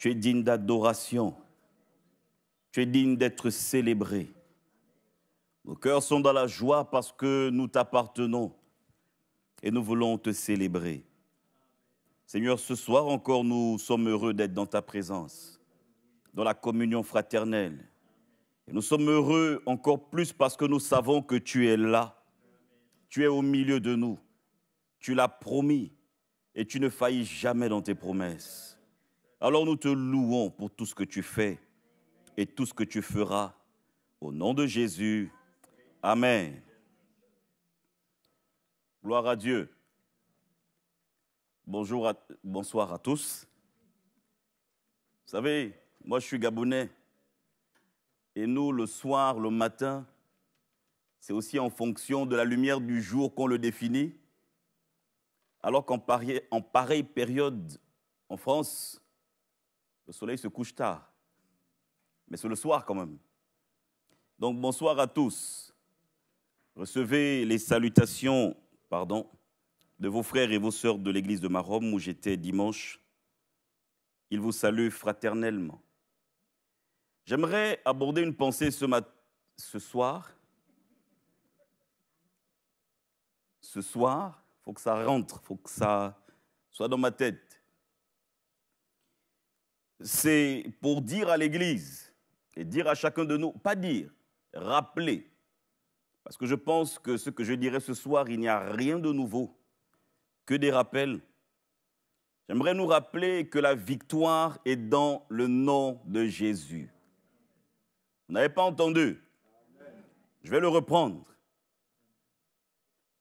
Tu es digne d'adoration. Tu es digne d'être célébré. Nos cœurs sont dans la joie parce que nous t'appartenons et nous voulons te célébrer. Seigneur, ce soir encore, nous sommes heureux d'être dans ta présence, dans la communion fraternelle. Et nous sommes heureux encore plus parce que nous savons que tu es là. Tu es au milieu de nous. Tu l'as promis et tu ne faillis jamais dans tes promesses. Alors nous te louons pour tout ce que tu fais et tout ce que tu feras. Au nom de Jésus, amen. Gloire à Dieu. Bonsoir à tous. Vous savez, moi je suis Gabonais. Et nous, le soir, le matin, c'est aussi en fonction de la lumière du jour qu'on le définit. Alors qu'en pareille période, en France, le soleil se couche tard. Mais c'est le soir quand même. Donc bonsoir à tous. Recevez les salutations, de vos frères et vos sœurs de l'église de Maromme où j'étais dimanche. Ils vous saluent fraternellement. J'aimerais aborder une pensée ce soir. Ce soir, il faut que ça rentre, il faut que ça soit dans ma tête. C'est pour dire à l'Église et dire à chacun de nous, pas dire, rappeler. Parce que je pense que ce que je dirai ce soir, il n'y a rien de nouveau, que des rappels. J'aimerais nous rappeler que la victoire est dans le nom de Jésus. Vous n'avez pas entendu? Je vais le reprendre.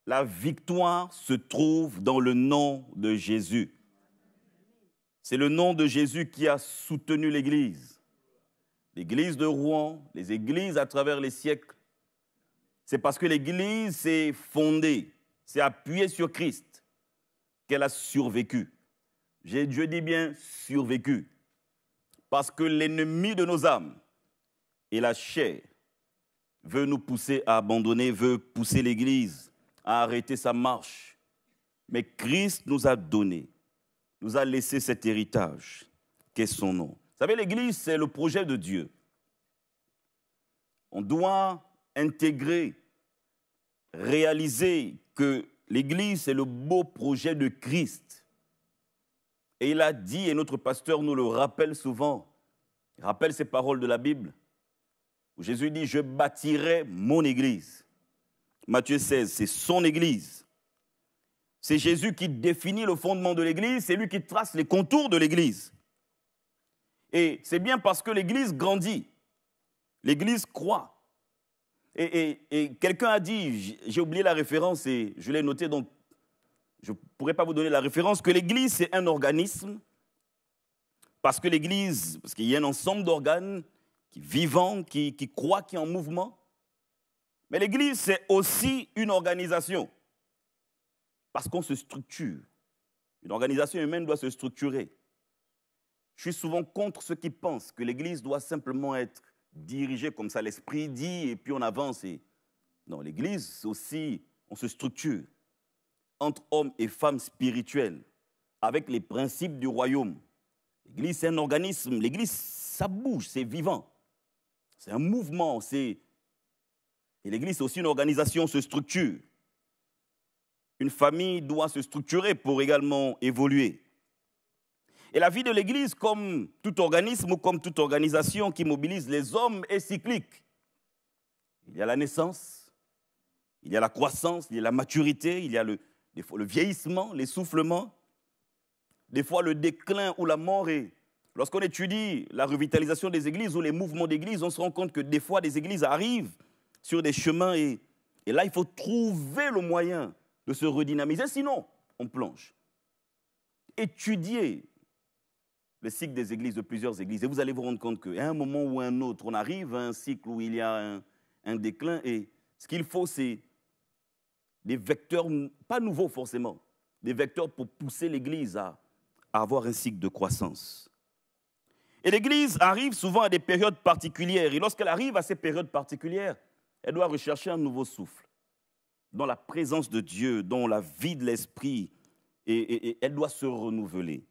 La victoire se trouve dans le nom de Jésus. C'est le nom de Jésus qui a soutenu l'Église. L'Église de Rouen, les églises à travers les siècles. C'est parce que l'Église s'est fondée, s'est appuyée sur Christ, qu'elle a survécu. Je dis bien survécu. Parce que l'ennemi de nos âmes et la chair veut nous pousser à abandonner, veut pousser l'Église à arrêter sa marche. Mais Christ nous a donné, nous a laissé cet héritage, qu'est son nom. Vous savez, l'Église, c'est le projet de Dieu. On doit intégrer, réaliser que l'Église, c'est le beau projet de Christ. Et il a dit, et notre pasteur nous le rappelle souvent, il rappelle ces paroles de la Bible, où Jésus dit, je bâtirai mon Église. Matthieu 16, c'est son Église. C'est Jésus qui définit le fondement de l'Église, c'est lui qui trace les contours de l'Église. Et c'est bien parce que l'Église grandit, l'Église croît. Et quelqu'un a dit, j'ai oublié la référence et je l'ai noté, donc je ne pourrais pas vous donner la référence, que l'Église c'est un organisme, parce que l'Église, parce qu'il y a un ensemble d'organes qui vivants, qui croient, qui est en mouvement. Mais l'Église c'est aussi une organisation, parce qu'on se structure. Une organisation humaine doit se structurer. Je suis souvent contre ceux qui pensent que l'Église doit simplement être dirigée comme ça, l'Esprit dit, et puis on avance. Non, l'Église aussi, on se structure entre hommes et femmes spirituels, avec les principes du royaume. L'Église, c'est un organisme. L'Église, ça bouge, c'est vivant. C'est un mouvement. Et l'Église, c'est aussi une organisation, se structure. Une famille doit se structurer pour également évoluer. Et la vie de l'Église, comme tout organisme ou comme toute organisation qui mobilise les hommes, est cyclique. Il y a la naissance, il y a la croissance, il y a la maturité, il y a le vieillissement, l'essoufflement, des fois le déclin ou la mort. Et lorsqu'on étudie la revitalisation des églises ou les mouvements d'églises, on se rend compte que des fois des églises arrivent sur des chemins et là il faut trouver le moyen de se redynamiser, sinon on plonge. Étudiez le cycle des églises, de plusieurs églises, et vous allez vous rendre compte qu'à un moment ou à un autre, on arrive à un cycle où il y a un déclin, et ce qu'il faut, c'est des vecteurs, pas nouveaux forcément, des vecteurs pour pousser l'Église à avoir un cycle de croissance. Et l'Église arrive souvent à des périodes particulières, et lorsqu'elle arrive à ces périodes particulières, elle doit rechercher un nouveau souffle, dans la présence de Dieu, dans la vie de l'Esprit, et elle doit se renouveler.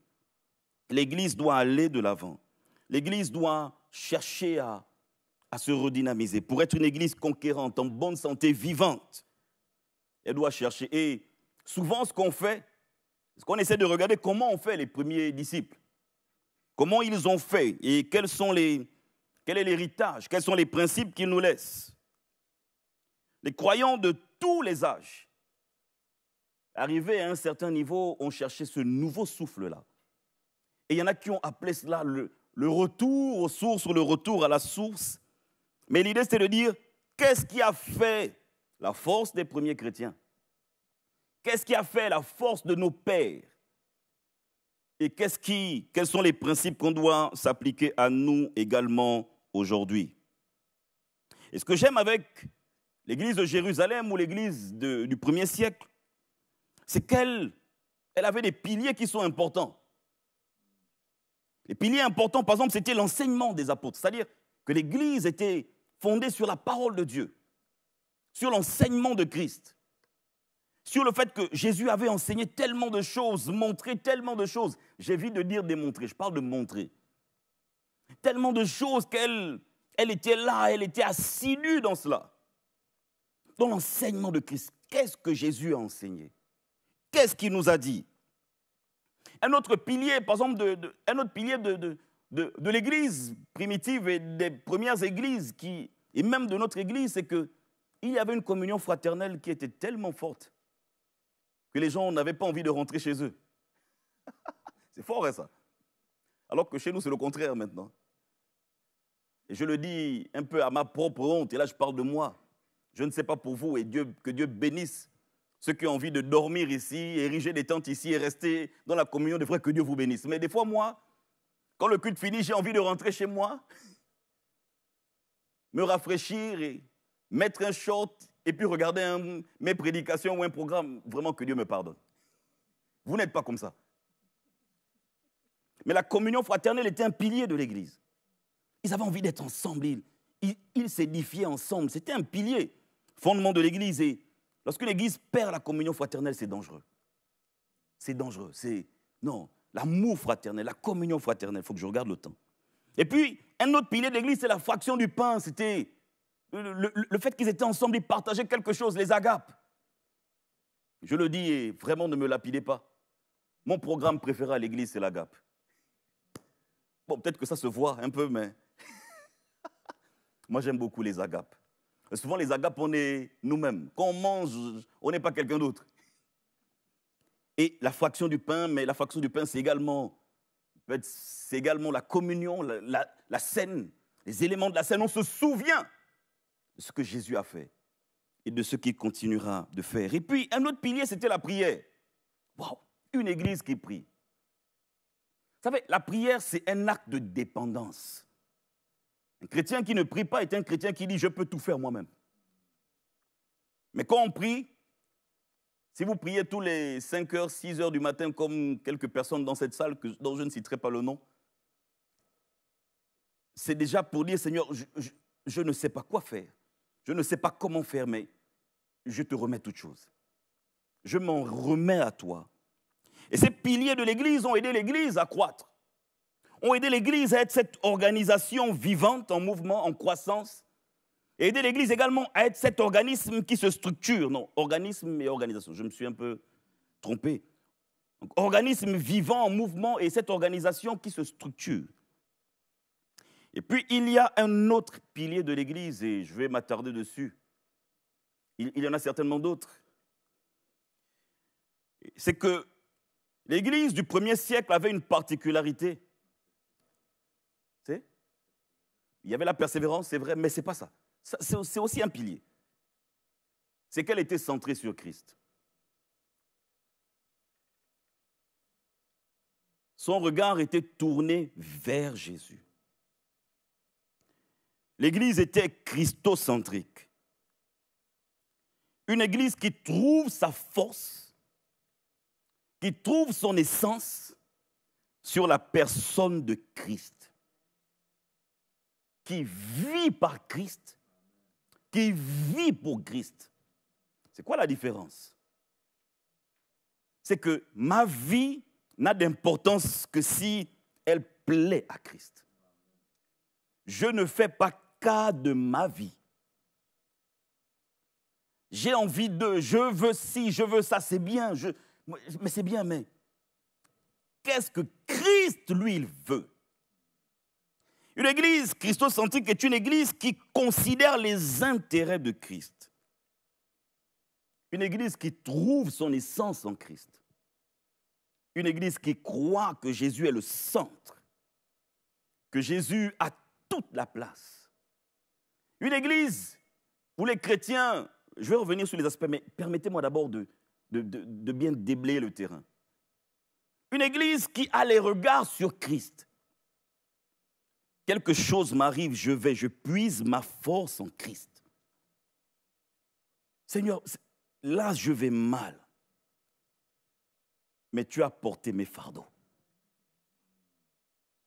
L'Église doit aller de l'avant. l'Église doit chercher à se redynamiser. Pour être une Église conquérante, en bonne santé, vivante, elle doit chercher. Et souvent, ce qu'on fait, c'est qu'on essaie de regarder comment ont fait les premiers disciples. Comment ils ont fait et quel est l'héritage, quels sont les principes qu'ils nous laissent. Les croyants de tous les âges, arrivés à un certain niveau, ont cherché ce nouveau souffle-là. Et il y en a qui ont appelé cela le retour aux sources ou le retour à la source. Mais l'idée, c'est de dire, qu'est-ce qui a fait la force des premiers chrétiens? Qu'est-ce qui a fait la force de nos pères? Et quels sont les principes qu'on doit s'appliquer à nous également aujourd'hui? Et ce que j'aime avec l'église de Jérusalem ou l'église du 1er siècle, c'est qu'elle avait des piliers qui sont importants. Les piliers importants, par exemple, c'était l'enseignement des apôtres. C'est-à-dire que l'église était fondée sur la parole de Dieu, sur l'enseignement de Christ, sur le fait que Jésus avait enseigné tellement de choses, montré tellement de choses. J'évite de dire démontrer, je parle de montrer. Tellement de choses qu'elle était là, elle était assidue dans cela. Dans l'enseignement de Christ, qu'est-ce que Jésus a enseigné? Qu'est-ce qu'il nous a dit? Un autre pilier, par exemple, de l'église primitive et des premières églises, et même de notre église, c'est qu'il y avait une communion fraternelle qui était tellement forte que les gens n'avaient pas envie de rentrer chez eux. C'est fort, hein, ça. Alors que chez nous, c'est le contraire maintenant. Et je le dis un peu à ma propre honte, et là je parle de moi. Je ne sais pas pour vous, et que Dieu bénisse ceux qui ont envie de dormir ici, ériger des tentes ici et rester dans la communion des frères, que Dieu vous bénisse. Mais des fois, moi, quand le culte finit, j'ai envie de rentrer chez moi, me rafraîchir et mettre un short et puis regarder mes prédications ou un programme. Vraiment, que Dieu me pardonne. Vous n'êtes pas comme ça. Mais la communion fraternelle était un pilier de l'Église. Ils avaient envie d'être ensemble, ils s'édifiaient ensemble. C'était un pilier, fondement de l'Église. Et lorsqu'une Église perd la communion fraternelle, c'est dangereux. C'est dangereux. Non, l'amour fraternel, la communion fraternelle, il faut que je regarde le temps. Et puis, un autre pilier de l'Église, c'est la fraction du pain. C'était le fait qu'ils étaient ensemble, ils partageaient quelque chose, les agapes. Je le dis et vraiment ne me lapidez pas. Mon programme préféré à l'Église, c'est l'agape. Bon, peut-être que ça se voit un peu, mais moi, j'aime beaucoup les agapes. Et souvent, les agapes, on est nous-mêmes. Quand on mange, on n'est pas quelqu'un d'autre. Et la fraction du pain, mais la fraction du pain, c'est également la communion, la scène, les éléments de la scène. On se souvient de ce que Jésus a fait et de ce qu'il continuera de faire. Et puis, un autre pilier, c'était la prière. Waouh, une église qui prie. Vous savez, la prière, c'est un acte de dépendance. Un chrétien qui ne prie pas est un chrétien qui dit « je peux tout faire moi-même ». Mais quand on prie, si vous priez tous les 5 heures, 6 heures du matin, comme quelques personnes dans cette salle, dont je ne citerai pas le nom, c'est déjà pour dire « Seigneur, je ne sais pas quoi faire, je ne sais pas comment faire, mais je te remets toutes choses. Je m'en remets à toi. » Et ces piliers de l'Église ont aidé l'Église à croître, ont aidé l'Église à être cette organisation vivante, en mouvement, en croissance, et aider l'Église également à être cet organisme qui se structure. Non, organisme et organisation, je me suis un peu trompé. Donc, organisme vivant, en mouvement, et cette organisation qui se structure. Et puis, il y a un autre pilier de l'Église, et je vais m'attarder dessus. Il y en a certainement d'autres. C'est que l'Église du 1er siècle avait une particularité. Il y avait la persévérance, c'est vrai, mais ce n'est pas ça. C'est aussi un pilier. C'est qu'elle était centrée sur Christ. Son regard était tourné vers Jésus. L'Église était christocentrique. Une Église qui trouve sa force, qui trouve son essence sur la personne de Christ, qui vit par Christ, qui vit pour Christ. C'est quoi la différence? C'est que ma vie n'a d'importance que si elle plaît à Christ. je ne fais pas cas de ma vie. J'ai envie de, je veux ci, je veux ça, c'est bien, mais c'est bien, mais qu'est-ce que Christ, lui, il veut? Une église christocentrique est une église qui considère les intérêts de Christ. Une église qui trouve son essence en Christ. Une église qui croit que Jésus est le centre, que Jésus a toute la place. Une église où les chrétiens, je vais revenir sur les aspects, mais permettez-moi d'abord de bien déblayer le terrain. Une église qui a les regards sur Christ. Quelque chose m'arrive, je puise ma force en Christ. Seigneur, là je vais mal, mais tu as porté mes fardeaux.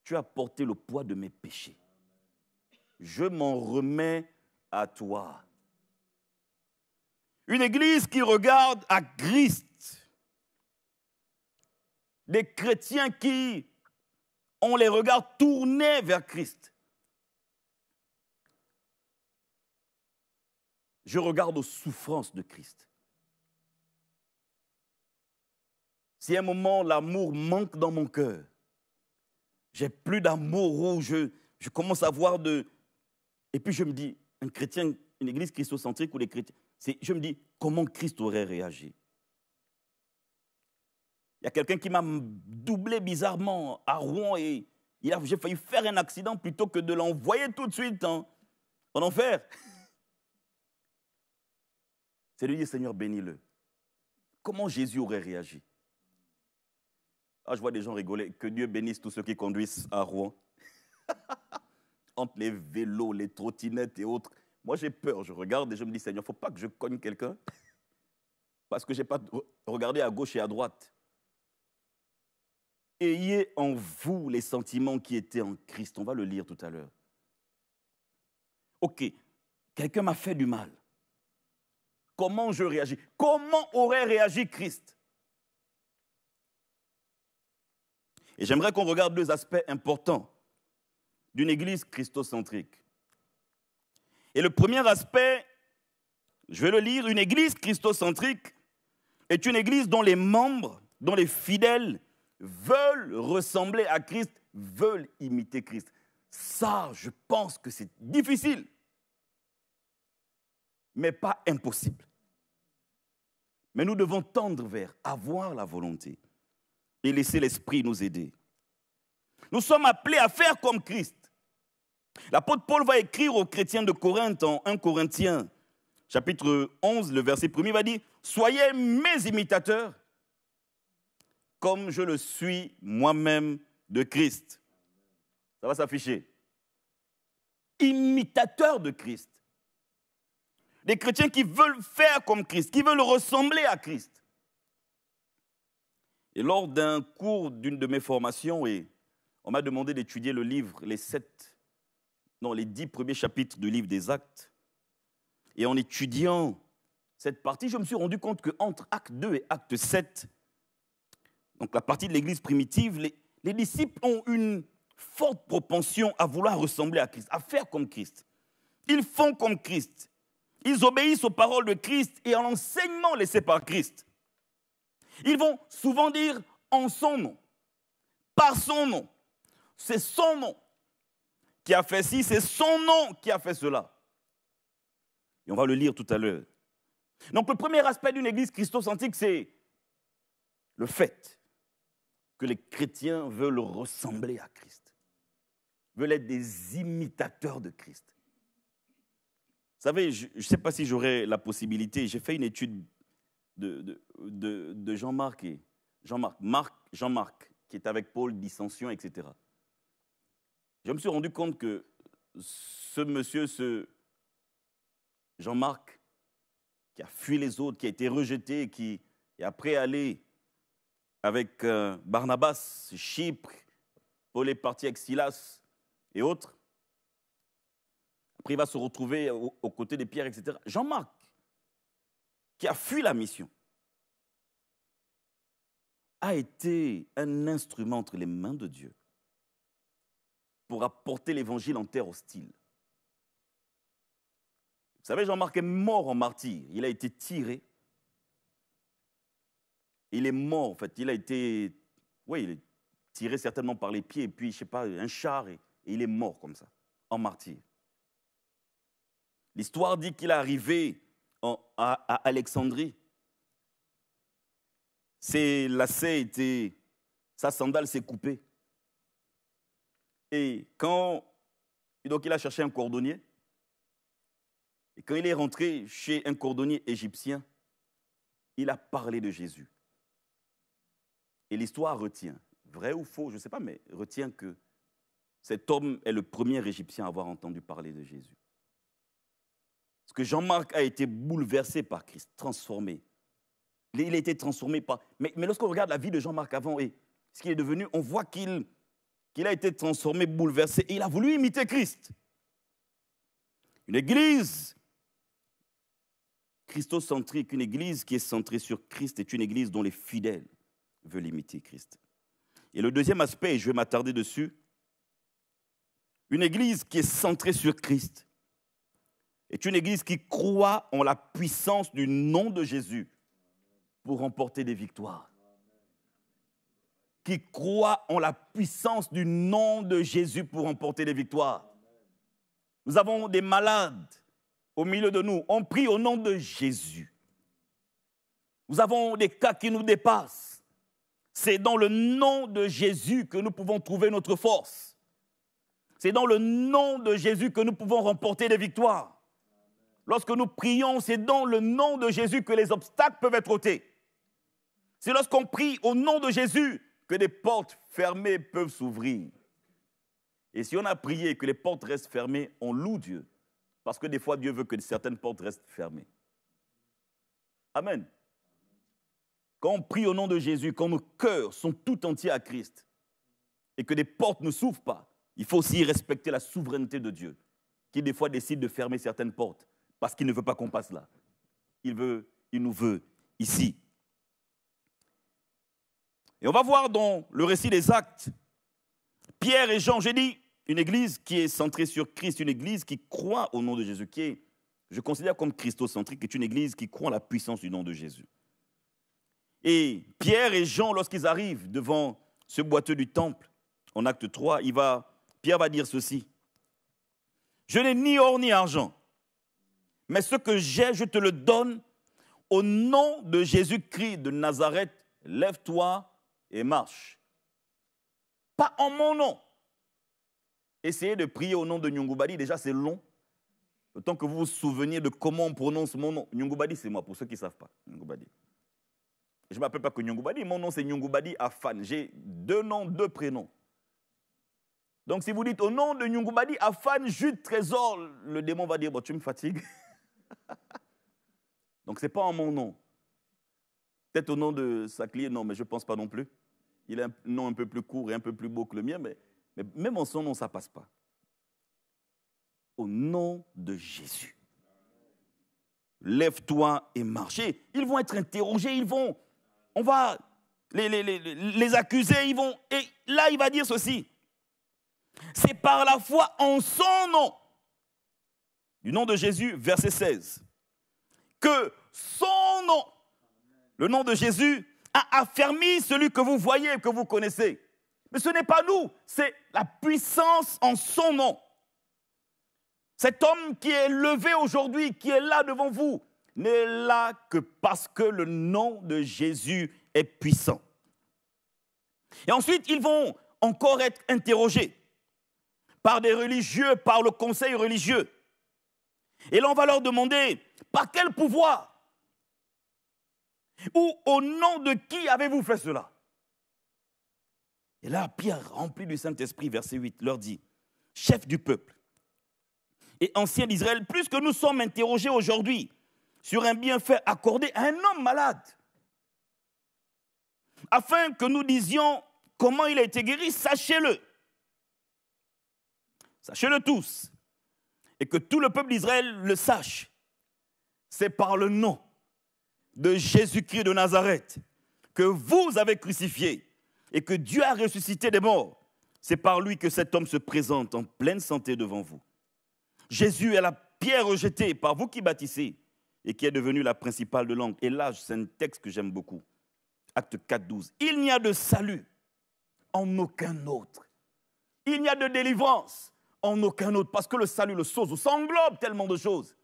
Tu as porté le poids de mes péchés. Je m'en remets à toi. Une église qui regarde à Christ. Des chrétiens qui ont les regards tournés vers Christ. Je regarde aux souffrances de Christ. Si à un moment l'amour manque dans mon cœur, j'ai plus d'amour où je commence à voir de... Et puis je me dis, un chrétien, une église christocentrique ou les chrétiens, je me dis, comment Christ aurait réagi? Il y a quelqu'un qui m'a doublé bizarrement à Rouen et j'ai failli faire un accident plutôt que de l'envoyer tout de suite en enfer. C'est de dire, Seigneur, bénis-le. Comment Jésus aurait réagi? Ah, je vois des gens rigoler. Que Dieu bénisse tous ceux qui conduisent à Rouen. Entre les vélos, les trottinettes et autres. Moi, j'ai peur. Je regarde et je me dis, Seigneur, il ne faut pas que je cogne quelqu'un. Parce que je n'ai pas regardé à gauche et à droite. Ayez en vous les sentiments qui étaient en Christ. On va le lire tout à l'heure. Ok, quelqu'un m'a fait du mal. Comment je réagis? Comment aurait réagi Christ? Et j'aimerais qu'on regarde deux aspects importants d'une église christocentrique. Et le premier aspect, je vais le lire, une église christocentrique est une église dont les membres, dont les fidèles veulent ressembler à Christ, veulent imiter Christ. Ça, je pense que c'est difficile, mais pas impossible. Mais nous devons tendre vers avoir la volonté et laisser l'Esprit nous aider. Nous sommes appelés à faire comme Christ. L'apôtre Paul va écrire aux chrétiens de Corinthe en 1 Corinthiens, chapitre 11, le verset 1, il va dire « Soyez mes imitateurs, comme je le suis moi-même de Christ. » Ça va s'afficher. Imitateurs de Christ. Des chrétiens qui veulent faire comme Christ, qui veulent ressembler à Christ. Et lors d'un cours d'une de mes formations, on m'a demandé d'étudier le livre, les 10 premiers chapitres du livre des Actes. Et en étudiant cette partie, je me suis rendu compte qu'entre Acte 2 et Acte 7, donc la partie de l'église primitive, les disciples ont une forte propension à vouloir ressembler à Christ, à faire comme Christ. Ils font comme Christ. Ils obéissent aux paroles de Christ et à l'enseignement laissé par Christ. Ils vont souvent dire en son nom, par son nom. C'est son nom qui a fait ci, c'est son nom qui a fait cela. Et on va le lire tout à l'heure. Donc le premier aspect d'une église christocentrique, c'est le fait que les chrétiens veulent ressembler à Christ, veulent être des imitateurs de Christ. Vous savez, je ne sais pas si j'aurai la possibilité, j'ai fait une étude de Jean-Marc, qui est avec Paul, dissension, etc. Je me suis rendu compte que ce monsieur, ce Jean-Marc, qui a fui les autres, qui a été rejeté, qui est après allé avec Barnabas, Chypre, Paul est parti avec Silas et autres. Après, il va se retrouver aux côtés de Pierre, etc. Jean-Marc, qui a fui la mission, a été un instrument entre les mains de Dieu pour apporter l'évangile en terre hostile. Vous savez, Jean-Marc est mort en martyr. Il a été tiré. Il est mort, en fait. Il est tiré certainement par les pieds, et puis, je ne sais pas, un char, et il est mort comme ça, en martyr. L'histoire dit qu'il est arrivé à Alexandrie. Ses lacets étaient... Sa sandale s'est coupée. Et donc il a cherché un cordonnier. Et quand il est rentré chez un cordonnier égyptien, il a parlé de Jésus. Et l'histoire retient, vrai ou faux, je ne sais pas, mais retient que cet homme est le premier Égyptien à avoir entendu parler de Jésus. Parce que Jean-Marc a été bouleversé par Christ, transformé. Il a été transformé par... Mais lorsqu'on regarde la vie de Jean-Marc avant et ce qu'il est devenu, on voit qu'il a été transformé, bouleversé, et il a voulu imiter Christ. Une église christocentrique, une église qui est centrée sur Christ, est une église dont les fidèles veulent imiter Christ. Et le deuxième aspect, et je vais m'attarder dessus, une église qui est centrée sur Christ est une église qui croit en la puissance du nom de Jésus pour remporter des victoires. Qui croit en la puissance du nom de Jésus pour remporter des victoires. Nous avons des malades au milieu de nous. On prie au nom de Jésus. Nous avons des cas qui nous dépassent. C'est dans le nom de Jésus que nous pouvons trouver notre force. C'est dans le nom de Jésus que nous pouvons remporter des victoires. Lorsque nous prions, c'est dans le nom de Jésus que les obstacles peuvent être ôtés. C'est lorsqu'on prie au nom de Jésus que des portes fermées peuvent s'ouvrir. Et si on a prié et que les portes restent fermées, on loue Dieu. Parce que des fois, Dieu veut que certaines portes restent fermées. Amen. Quand on prie au nom de Jésus, quand nos cœurs sont tout entiers à Christ, et que des portes ne s'ouvrent pas, il faut aussi respecter la souveraineté de Dieu, qui des fois décide de fermer certaines portes, parce qu'il ne veut pas qu'on passe là. Il nous veut ici. Et on va voir dans le récit des Actes, Pierre et Jean, j'ai dit, une église qui est centrée sur Christ, une église qui croit au nom de Jésus, qui est, je considère comme christocentrique, est une église qui croit en la puissance du nom de Jésus. Et Pierre et Jean, lorsqu'ils arrivent devant ce boiteux du temple, en acte 3, Pierre va dire ceci. Je n'ai ni or ni argent, mais ce que j'ai, je te le donne au nom de Jésus-Christ de Nazareth, lève-toi et marche. Pas en mon nom. Essayez de prier au nom de Nyongubadi, déjà c'est long. Autant que vous vous souveniez de comment on prononce mon nom. Nyongubadi, c'est moi, pour ceux qui ne savent pas. Nyongubadi. Je ne m'appelle pas que Nyongubadi, mon nom c'est Nyongubadi Afan. J'ai 2 noms, 2 prénoms. Donc si vous dites au nom de Nyongubadi Afan, Jude Trésor, le démon va dire, bon, tu me fatigues. Donc ce n'est pas en mon nom. Peut-être au nom de Saklier, non, mais je ne pense pas non plus. Il a un nom un peu plus court et un peu plus beau que le mien, mais même en son nom, ça ne passe pas. Au nom de Jésus. Lève-toi et marche. Ils vont être interrogés, on va les accuser, et là il va dire ceci. C'est par la foi en son nom, du nom de Jésus, verset 16, que son nom, le nom de Jésus, a affermi celui que vous voyez et que vous connaissez. Mais ce n'est pas nous, c'est la puissance en son nom. Cet homme qui est levé aujourd'hui, qui est là devant vous, n'est là que parce que le nom de Jésus est puissant. Et ensuite, ils vont encore être interrogés par des religieux, par le conseil religieux. Et là, on va leur demander, par quel pouvoir ou au nom de qui avez-vous fait cela? Et là, Pierre, rempli du Saint-Esprit, verset 8, leur dit, chef du peuple et ancien d'Israël, plus que nous sommes interrogés aujourd'hui sur un bienfait accordé à un homme malade, afin que nous disions comment il a été guéri, sachez-le. Sachez-le tous, et que tout le peuple d'Israël le sache. C'est par le nom de Jésus-Christ de Nazareth que vous avez crucifié et que Dieu a ressuscité des morts. C'est par lui que cet homme se présente en pleine santé devant vous. Jésus est la pierre rejetée par vous qui bâtissez et qui est devenue la principale de l'angle. Et là, c'est un texte que j'aime beaucoup. Acte 4, 12. Il n'y a de salut en aucun autre. Il n'y a de délivrance en aucun autre. Parce que le salut, le sozo, ça englobe tellement de choses.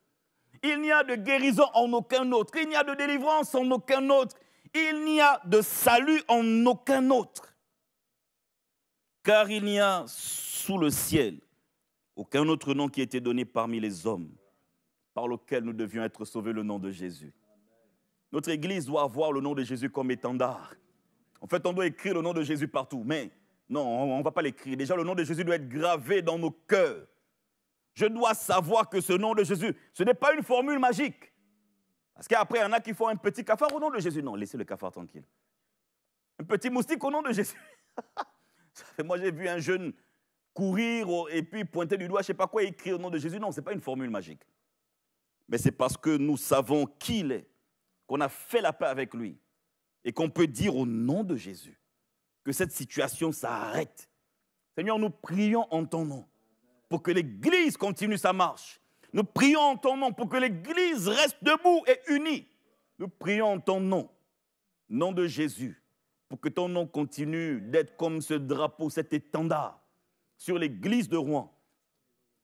Il n'y a de guérison en aucun autre. Il n'y a de délivrance en aucun autre. Il n'y a de salut en aucun autre. Car il n'y a sous le ciel aucun autre nom qui ait été donné parmi les hommes par lequel nous devions être sauvés, le nom de Jésus. Notre Église doit avoir le nom de Jésus comme étendard. En fait, on doit écrire le nom de Jésus partout, mais non, on ne va pas l'écrire. Déjà, le nom de Jésus doit être gravé dans nos cœurs. Je dois savoir que ce nom de Jésus, ce n'est pas une formule magique. Parce qu'après, il y en a qui font un petit cafard au nom de Jésus. Non, laissez le cafard tranquille. Un petit moustique au nom de Jésus. Moi, j'ai vu un jeune courir et puis pointer du doigt, je ne sais pas quoi, et écrire au nom de Jésus. Non, ce n'est pas une formule magique. Mais c'est parce que nous savons qui il est, qu'on a fait la paix avec lui, et qu'on peut dire au nom de Jésus que cette situation s'arrête. Seigneur, nous prions en ton nom pour que l'Église continue sa marche. Nous prions en ton nom pour que l'Église reste debout et unie. Nous prions en ton nom, nom de Jésus, pour que ton nom continue d'être comme ce drapeau, cet étendard sur l'Église de Rouen.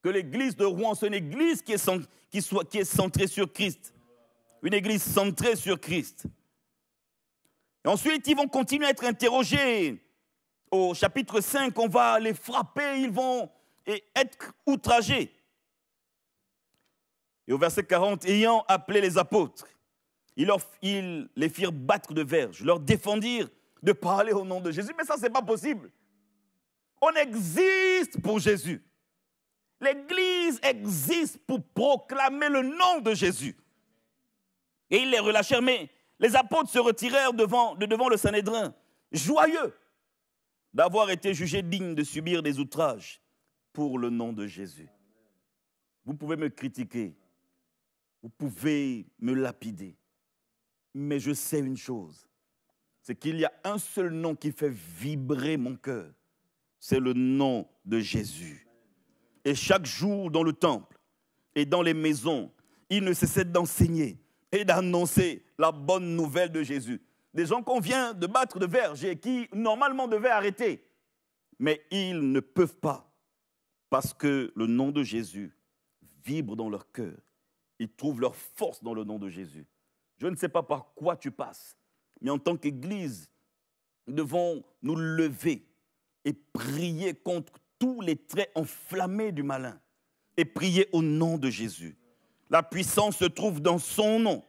Que l'Église de Rouen soit une Église qui est centrée sur Christ. Une Église centrée sur Christ. Et ensuite, ils vont continuer à être interrogés. Au chapitre 5, on va les frapper, ils vont être outragés. Et au verset 40, ayant appelé les apôtres, ils les firent battre de verges, leur défendirent de parler au nom de Jésus. Mais ça, ce n'est pas possible. On existe pour Jésus. L'Église existe pour proclamer le nom de Jésus. Et ils les relâchèrent, mais les apôtres se retirèrent devant le Sanhédrin, joyeux d'avoir été jugés dignes de subir des outrages pour le nom de Jésus. Vous pouvez me critiquer, vous pouvez me lapider, mais je sais une chose, c'est qu'il y a un seul nom qui fait vibrer mon cœur, c'est le nom de Jésus. Et chaque jour dans le temple et dans les maisons, il ne cessait d'enseigner et d'annoncer la bonne nouvelle de Jésus. Des gens qu'on vient de battre de verges et qui normalement devaient arrêter, mais ils ne peuvent pas parce que le nom de Jésus vibre dans leur cœur. Ils trouvent leur force dans le nom de Jésus. Je ne sais pas par quoi tu passes, mais en tant qu'Église, nous devons nous lever et prier contre tous les traits enflammés du malin et prier au nom de Jésus. La puissance se trouve dans son nom.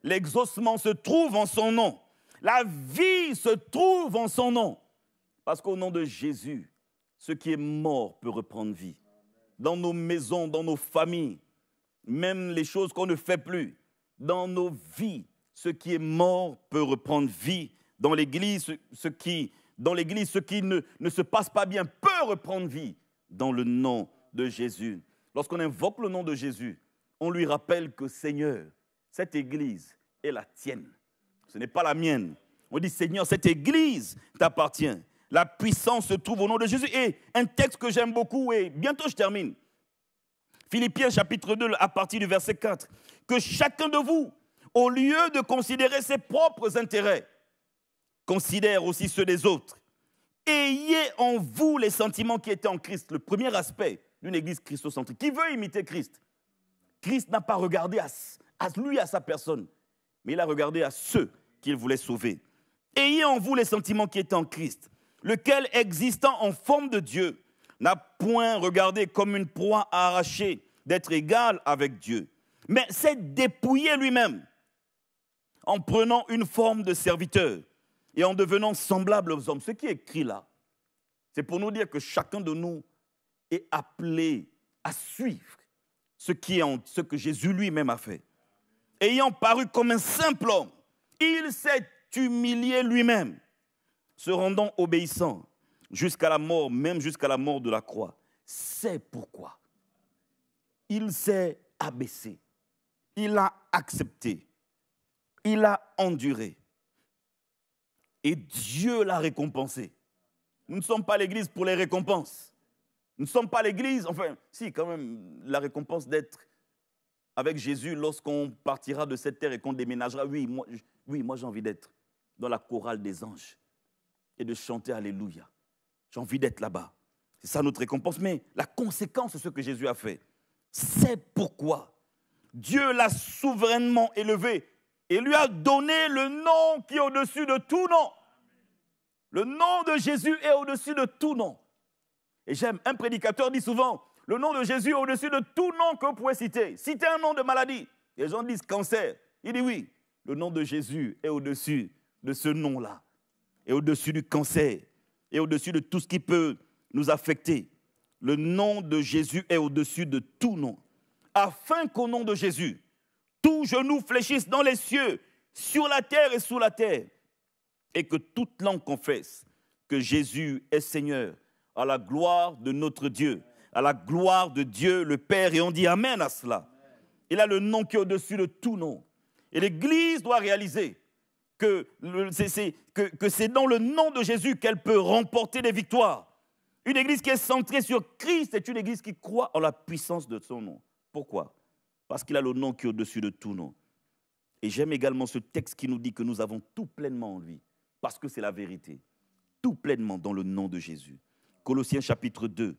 L'exaucement se trouve en son nom. La vie se trouve en son nom. Parce qu'au nom de Jésus, ce qui est mort peut reprendre vie. Dans nos maisons, dans nos familles, même les choses qu'on ne fait plus, dans nos vies, ce qui est mort peut reprendre vie. Dans l'Église, ce qui ne se passe pas bien peut reprendre vie dans le nom de Jésus. Lorsqu'on invoque le nom de Jésus, on lui rappelle que Seigneur, cette Église est la tienne. Ce n'est pas la mienne. On dit Seigneur, cette Église t'appartient. La puissance se trouve au nom de Jésus. Et un texte que j'aime beaucoup, et bientôt je termine. Philippiens chapitre 2, à partir du verset 4. Que chacun de vous, au lieu de considérer ses propres intérêts, considère aussi ceux des autres. Ayez en vous les sentiments qui étaient en Christ. Le premier aspect d'une église christocentrique. Qui veut imiter Christ? Christ n'a pas regardé à lui, à sa personne, mais il a regardé à ceux qu'il voulait sauver. Ayez en vous les sentiments qui étaient en Christ, lequel, existant en forme de Dieu, n'a point regardé comme une proie à arracher d'être égal avec Dieu, mais s'est dépouillé lui-même en prenant une forme de serviteur et en devenant semblable aux hommes. Ce qui est écrit là, c'est pour nous dire que chacun de nous est appelé à suivre ce que Jésus lui-même a fait. Ayant paru comme un simple homme, il s'est humilié lui-même, se rendant obéissant jusqu'à la mort, même jusqu'à la mort de la croix. C'est pourquoi il s'est abaissé, il a accepté, il a enduré. Et Dieu l'a récompensé Nous ne sommes pas l'église pour les récompenses. Nous ne sommes pas l'église, enfin, si, quand même, la récompense d'être avec Jésus lorsqu'on partira de cette terre et qu'on déménagera. Oui, moi j'ai envie d'être dans la chorale des anges et de chanter Alléluia. J'ai envie d'être là-bas. C'est ça notre récompense. Mais la conséquence de ce que Jésus a fait, c'est pourquoi Dieu l'a souverainement élevé et lui a donné le nom qui est au-dessus de tout nom. Le nom de Jésus est au-dessus de tout nom. Et j'aime, un prédicateur dit souvent, le nom de Jésus est au-dessus de tout nom que vous pouvez citer. Citez un nom de maladie. Les gens disent cancer. Il dit oui, le nom de Jésus est au-dessus de ce nom-là. Et au-dessus du cancer. Et au-dessus de tout ce qui peut nous affecter. Le nom de Jésus est au-dessus de tout nom. Afin qu'au nom de Jésus, tout genou fléchisse dans les cieux, sur la terre et sous la terre. Et que toute langue confesse que Jésus est Seigneur, à la gloire de notre Dieu, à la gloire de Dieu le Père. Et on dit Amen à cela. Il a le nom qui est au-dessus de tout nom. Et l'Église doit réaliser que c'est dans le nom de Jésus qu'elle peut remporter des victoires. Une Église qui est centrée sur Christ est une Église qui croit en la puissance de son nom. Pourquoi? Parce qu'il a le nom qui est au-dessus de tout nom. Et j'aime également ce texte qui nous dit que nous avons tout pleinement en lui. Parce que c'est la vérité. Tout pleinement dans le nom de Jésus. Colossiens chapitre 2,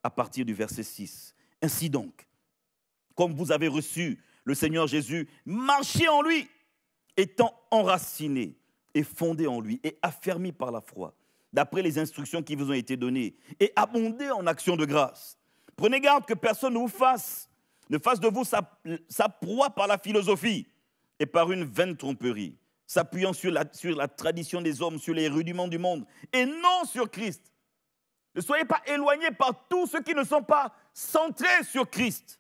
à partir du verset 6. Ainsi donc, comme vous avez reçu le Seigneur Jésus, marchez en lui, étant enracinés et fondés en lui et affermis par la foi, d'après les instructions qui vous ont été données, et abondez en actions de grâce. Prenez garde que personne ne fasse de vous sa proie par la philosophie et par une vaine tromperie, s'appuyant sur la tradition des hommes, sur les rudiments du monde, et non sur Christ. Ne soyez pas éloignés par tous ceux qui ne sont pas centrés sur Christ.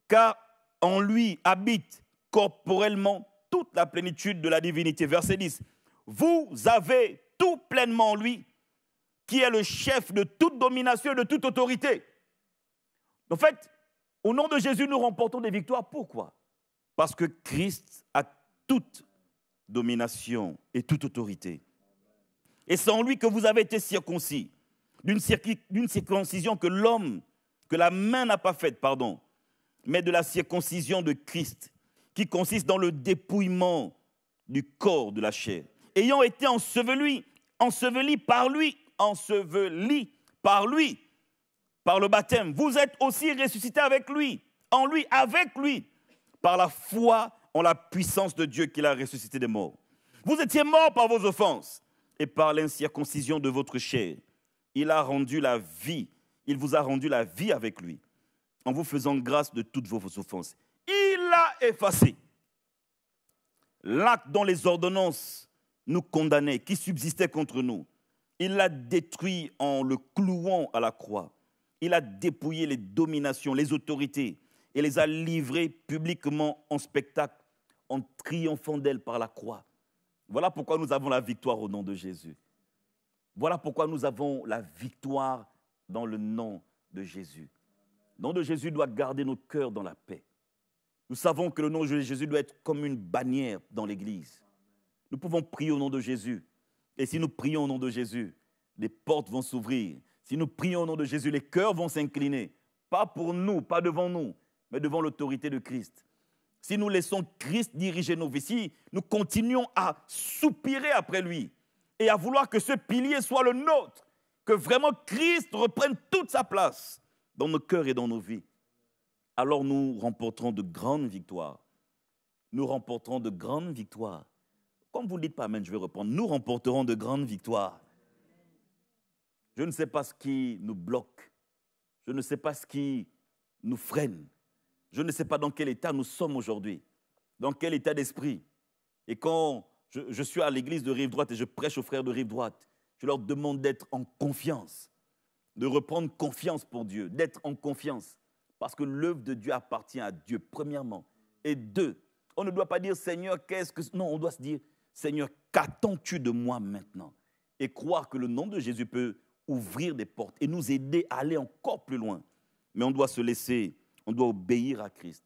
Car en lui habite corporellement toute la plénitude de la divinité. Verset 10. Vous avez tout pleinement en lui, qui est le chef de toute domination et de toute autorité. En fait, au nom de Jésus, nous remportons des victoires. Pourquoi? Parce que Christ a toute domination et toute autorité. Et c'est en lui que vous avez été circoncis, d'une circoncision que la main n'a pas faite, mais de la circoncision de Christ, qui consiste dans le dépouillement du corps de la chair. Ayant été enseveli par lui, par le baptême, vous êtes aussi ressuscités avec lui, par la foi en la puissance de Dieu qui l'a ressuscité des morts. Vous étiez morts par vos offenses et par l'incirconcision de votre chair. Il vous a rendu la vie avec lui, en vous faisant grâce de toutes vos offenses. Il a effacé l'acte dont les ordonnances nous condamnaient, qui subsistait contre nous. Il l'a détruit en le clouant à la croix. Il a dépouillé les dominations, les autorités, et les a livrées publiquement en spectacle, en triomphant d'elles par la croix. Voilà pourquoi nous avons la victoire au nom de Jésus. Voilà pourquoi nous avons la victoire dans le nom de Jésus. Le nom de Jésus doit garder nos cœurs dans la paix. Nous savons que le nom de Jésus doit être comme une bannière dans l'Église. Nous pouvons prier au nom de Jésus. Et si nous prions au nom de Jésus, les portes vont s'ouvrir. Si nous prions au nom de Jésus, les cœurs vont s'incliner. Pas pour nous, pas devant nous, mais devant l'autorité de Christ. Si nous laissons Christ diriger nos vies, si nous continuons à soupirer après lui et à vouloir que ce pilier soit le nôtre, que vraiment Christ reprenne toute sa place dans nos cœurs et dans nos vies, alors nous remporterons de grandes victoires. Nous remporterons de grandes victoires. Comme vous ne dites pas amen, je vais reprendre. Nous remporterons de grandes victoires. Je ne sais pas ce qui nous bloque. Je ne sais pas ce qui nous freine. Je ne sais pas dans quel état nous sommes aujourd'hui, dans quel état d'esprit. Et quand je suis à l'église de Rive-Droite et je prêche aux frères de Rive-Droite, je leur demande d'être en confiance, de reprendre confiance pour Dieu, d'être en confiance. Parce que l'œuvre de Dieu appartient à Dieu, premièrement. Et deux, on ne doit pas dire « Seigneur, qu'est-ce que… » Non, on doit se dire « Seigneur, qu'attends-tu de moi maintenant ?» Et croire que le nom de Jésus peut ouvrir des portes et nous aider à aller encore plus loin. Mais on doit se laisser, on doit obéir à Christ,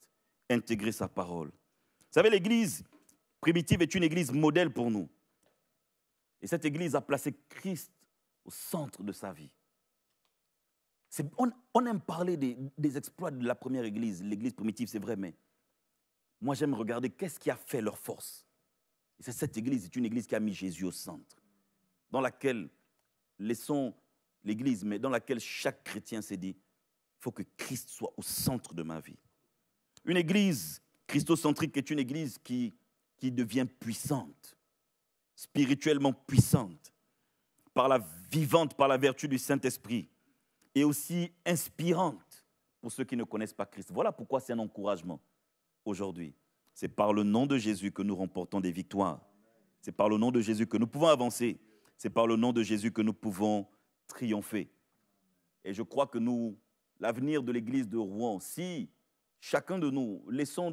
intégrer sa parole. Vous savez, l'église primitive est une église modèle pour nous. Et cette église a placé Christ au centre de sa vie. On aime parler des exploits de la première église, l'église primitive, c'est vrai, mais moi j'aime regarder qu'est-ce qui a fait leur force. Et cette église est une église qui a mis Jésus au centre, dans laquelle, laissons l'église, mais dans laquelle chaque chrétien s'est dit, il faut que Christ soit au centre de ma vie. Une église christocentrique est une église qui devient puissante, spirituellement puissante, vivante par la vertu du Saint-Esprit, et aussi inspirante pour ceux qui ne connaissent pas Christ. Voilà pourquoi c'est un encouragement aujourd'hui. C'est par le nom de Jésus que nous remportons des victoires. C'est par le nom de Jésus que nous pouvons avancer. C'est par le nom de Jésus que nous pouvons triompher. Et je crois que l'avenir de l'église de Rouen, si chacun de nous, laissez-nous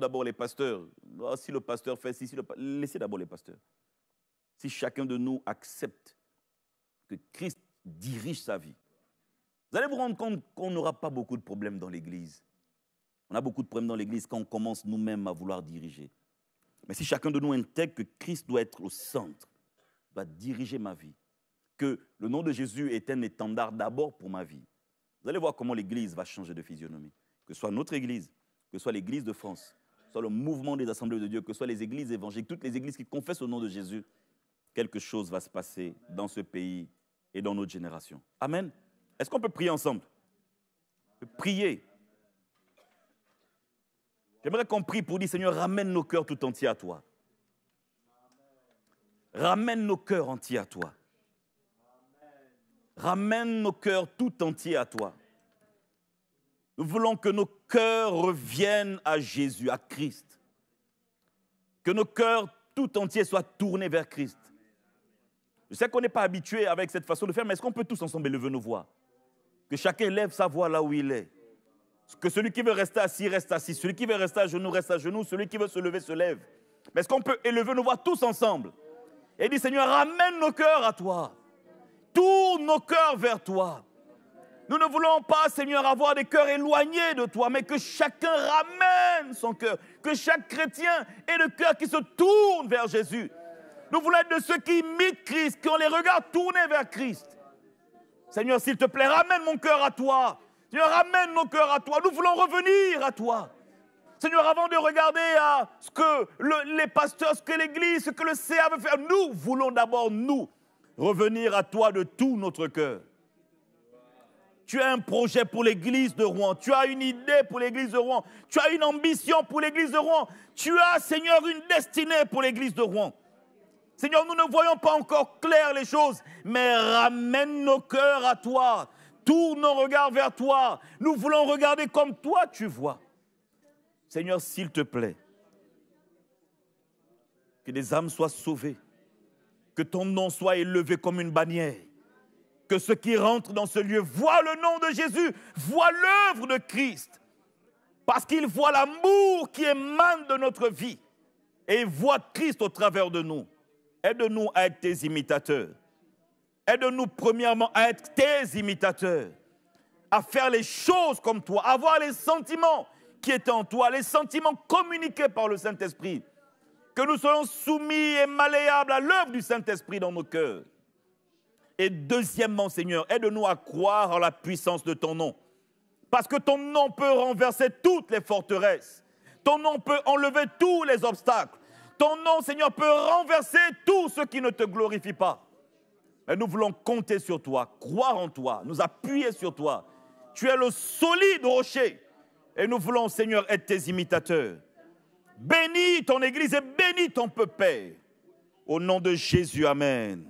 d'abord les pasteurs. Oh, si le pasteur fait ci, laissez d'abord les pasteurs. Si chacun de nous accepte que Christ dirige sa vie, vous allez vous rendre compte qu'on n'aura pas beaucoup de problèmes dans l'église. On a beaucoup de problèmes dans l'église quand on commence nous-mêmes à vouloir diriger. Mais si chacun de nous intègre que Christ doit être au centre, doit diriger ma vie, que le nom de Jésus est un étendard d'abord pour ma vie, vous allez voir comment l'église va changer de physionomie. Que ce soit notre église, que ce soit l'église de France, que ce soit le mouvement des assemblées de Dieu, que ce soit les églises évangéliques, toutes les églises qui confessent au nom de Jésus, quelque chose va se passer dans ce pays et dans notre génération. Amen. Est-ce qu'on peut prier ensemble? Prier. J'aimerais qu'on prie pour dire, Seigneur, ramène nos cœurs tout entiers à toi. Ramène nos cœurs entiers à toi. Ramène nos cœurs tout entiers à toi. Nous voulons que nos cœurs reviennent à Jésus, à Christ. Que nos cœurs tout entiers soient tournés vers Christ. Je sais qu'on n'est pas habitué avec cette façon de faire, mais est-ce qu'on peut tous ensemble élever nos voix? Que chacun lève sa voix là où il est. Que celui qui veut rester assis, reste assis. Celui qui veut rester à genoux, reste à genoux. Celui qui veut se lever, se lève. Mais est-ce qu'on peut élever nos voix tous ensemble? Et dire, Seigneur, ramène nos cœurs à toi. Tourne nos cœurs vers toi. Nous ne voulons pas, Seigneur, avoir des cœurs éloignés de toi, mais que chacun ramène son cœur. Que chaque chrétien ait le cœur qui se tourne vers Jésus. Nous voulons être de ceux qui imitent Christ, qui ont les regards tournés vers Christ. Seigneur, s'il te plaît, ramène mon cœur à toi. Seigneur, ramène nos cœurs à toi. Nous voulons revenir à toi. Seigneur, avant de regarder à ce que les pasteurs, ce que l'Église, ce que le CA veut faire, nous voulons d'abord, nous, revenir à toi de tout notre cœur. Tu as un projet pour l'Église de Rouen. Tu as une idée pour l'Église de Rouen. Tu as une ambition pour l'Église de Rouen. Tu as, Seigneur, une destinée pour l'Église de Rouen. Seigneur, nous ne voyons pas encore clair les choses, mais ramène nos cœurs à toi. Tourne nos regards vers toi. Nous voulons regarder comme toi tu vois. Seigneur, s'il te plaît, que des âmes soient sauvées, que ton nom soit élevé comme une bannière, que ceux qui rentrent dans ce lieu voient le nom de Jésus, voient l'œuvre de Christ, parce qu'ils voient l'amour qui émane de notre vie et ils voient Christ au travers de nous. Aide-nous à être tes imitateurs. Aide-nous premièrement à être tes imitateurs, à faire les choses comme toi, à avoir les sentiments qui étaient en toi, les sentiments communiqués par le Saint-Esprit. Que nous soyons soumis et malléables à l'œuvre du Saint-Esprit dans nos cœurs. Et deuxièmement, Seigneur, aide-nous à croire en la puissance de ton nom. Parce que ton nom peut renverser toutes les forteresses. Ton nom peut enlever tous les obstacles. Ton nom, Seigneur, peut renverser tout ce qui ne te glorifie pas. Et nous voulons compter sur toi, croire en toi, nous appuyer sur toi. Tu es le solide rocher. Et nous voulons, Seigneur, être tes imitateurs. Bénis ton Église et bénis ton peuple. Au nom de Jésus, amen.